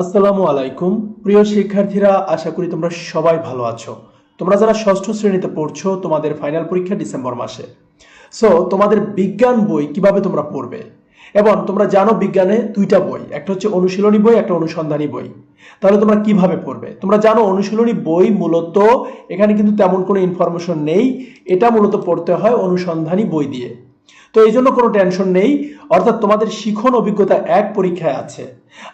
আসসালামু আলাইকুম প্রিয় শিক্ষার্থীরা, আশা করি তোমরা সবাই ভালো আছো। তোমরা যারা ষষ্ঠ শ্রেণীতে পড়ছো, তোমাদের ফাইনাল পরীক্ষা ডিসেম্বর মাসে। সো তোমাদের বিজ্ঞান বই কিভাবে তোমরা পড়বে, এবং তোমরা জানো বিজ্ঞানে দুইটা বই, একটা হচ্ছে অনুশীলনী বই, একটা অনুসন্ধানী বই। তাহলে তোমরা কিভাবে পড়বে? তোমরা জানো অনুশীলনী বই মূলত এখানে কিন্তু তেমন কোনো ইনফরমেশন নেই, এটা মূলত পড়তে হয় অনুসন্ধানী বই দিয়ে। তো এই জন্য কোনো টেনশন নেই, অর্থাৎ তোমাদের শিখন অভিজ্ঞতা 1 পরীক্ষায় আছে,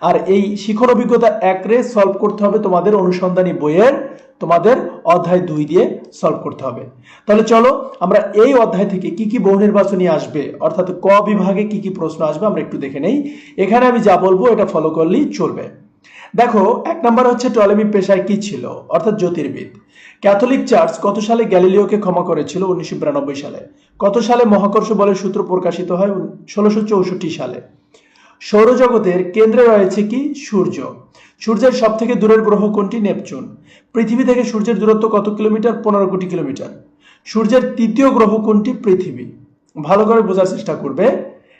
আর এই শিখন অভিজ্ঞতা 1 রে সলভ করতে হবে তোমাদের অনুসন্ধানী বইয়ের তোমাদের অধ্যায় 2 দিয়ে সলভ করতে হবে। তাহলে চলো আমরা এই অধ্যায় থেকে কি কি বহু নির্বাচনী আসবে, অর্থাৎ ক বিভাগে কি কি প্রশ্ন আসবে আমরা একটু দেখে নেই। এখানে আমি যা বলবো এটা ফলো করলেই চলবে। দেখো, 1 নম্বরে হচ্ছে টলেমি পেশায় কি ছিল, অর্থাৎ জ্যোতির্বিদ। ক্যাথলিক চার্চ কত সালে গ্যালিলিওকে ক্ষমা করেছিল? 1992 সালে। কত সালে মহাকর্ষ বলের সূত্র প্রকাশিত হয়? 1664 সালে। সৌরজগতের কেন্দ্রে রয়েছে কি? সূর্য। সূর্যের সব থেকে দূরের গ্রহ কোনটি? নেপচুন। পৃথিবী থেকে সূর্যের দূরত্ব কত কিলোমিটার? 15 কোটি কিলোমিটার। সূর্যের তৃতীয় গ্রহ কোনটি? পৃথিবী। ভালো করে বোঝার চেষ্টা করবে।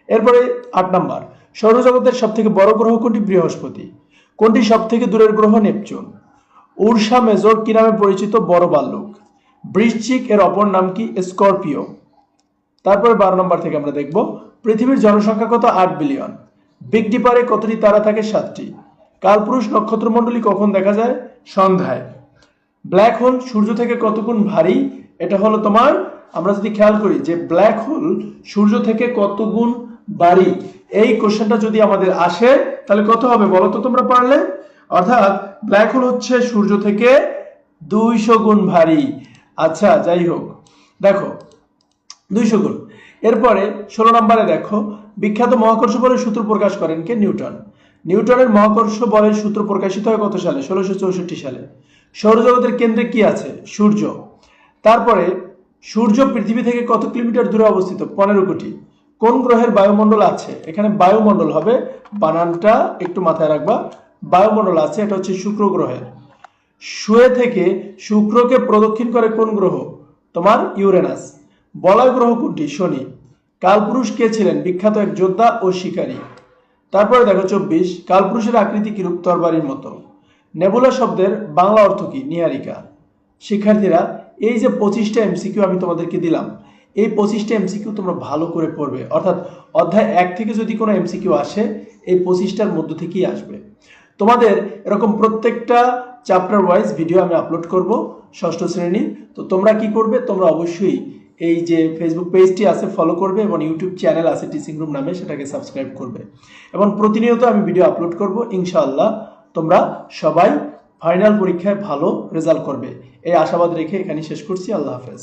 এরপরে 8 নাম্বার, সৌরজগতের সব থেকে বড় গ্রহ কোনটি? বৃহস্পতি। কোনটি সব থেকে দূরের গ্রহ? নেপচুন। উর্সা মেজর কি নামে পরিচিত? বড় ভাল্লুক। বৃশ্চিক এর অপর নাম কি? স্করপিও। তারপরে 12 নম্বর থেকে আমরা দেখব পৃথিবীর জনসংখ্যা কত? 8 বিলিয়ন। বিগ ডিপারে কতটি তারা থাকে? 7টি। কালপুরুষ নক্ষত্রমণ্ডলী কখন দেখা যায়? সন্ধ্যায়। ব্ল্যাক হোল সূর্য থেকে কত গুণ ভারী? এটা হলো তোমার, আমরা যদি খেয়াল করি যে ব্ল্যাক হোল সূর্য থেকে কত গুণ ভারী, এই কোশ্চেনটা যদি আমাদের আসে তাহলে কত হবে বলো তো তোমরা পারলে? অর্থাৎ ব্ল্যাক হোল হচ্ছে সূর্য থেকে 200 গুণ ভারী। আচ্ছা, যাই হোক, দেখো 200 গুণ। এরপরে 16 নম্বরে দেখো বিখ্যাত মহাকর্ষ বলের সূত্র প্রকাশ করেন কে? নিউটন। নিউটনের মহাকর্ষ বলের সূত্র প্রকাশিত হয় কত সালে? 1664 সালে। সৌরজগতের কেন্দ্রে কি আছে? সূর্য। তারপরে সূর্য পৃথিবী থেকে কত কিলোমিটার দূরে অবস্থিত? 15 কোটি। কোন গ্রহের বায়ুমণ্ডল আছে? এখানে বায়ুমণ্ডল হবে, বানানটা একটু মাথায় রাখবা। বায়ুমণ্ডল আছে, এটা হচ্ছে শুক্র গ্রহের। শুয়ে থেকে শুক্রকে প্রদক্ষিণ করে কোন গ্রহ? তোমার ইউরেনাস। বলয় গ্রহ কোনটি? শনি। কালপুরুষ কে ছিলেন? বিখ্যাত এক যোদ্ধা ও শিকারী। তারপরে দেখো 24, কালপুরুষের আকৃতি কিরূপ? তরবারির মতো। নেবুলা শব্দের বাংলা অর্থ কি? নীহারিকা। শিক্ষার্থীরা, এই যে 25টা এমসিকিউ আমি তোমাদেরকে দিলাম, এই 25টা এমসিকিউ তোমরা ভালো করে পড়বে, অর্থাৎ অধ্যায় 1 থেকে যদি কোনো এমসিকিউ আসে এই 25টার মধ্য থেকেই আসবে। তোমাদের এরকম প্রত্যেকটা চ্যাপ্টার ওয়াইজ ভিডিও আমি আপলোড করব ষষ্ঠ শ্রেণীর। তো তোমরা কি করবে? তোমরা অবশ্যই এই যে ফেসবুক পেজটি আছে ফলো করবে, এবং ইউটিউব চ্যানেল আছে টিচিং রুম নামে, সেটাকে সাবস্ক্রাইব করবে, এবং প্রতিনিয়ত আমি ভিডিও আপলোড করব। ইনশাআল্লাহ তোমরা সবাই ফাইনাল পরীক্ষায় ভালো রেজাল্ট করবে, এই আশাবাদ রেখে এখানে শেষ করছি। আল্লাহ হাফেজ।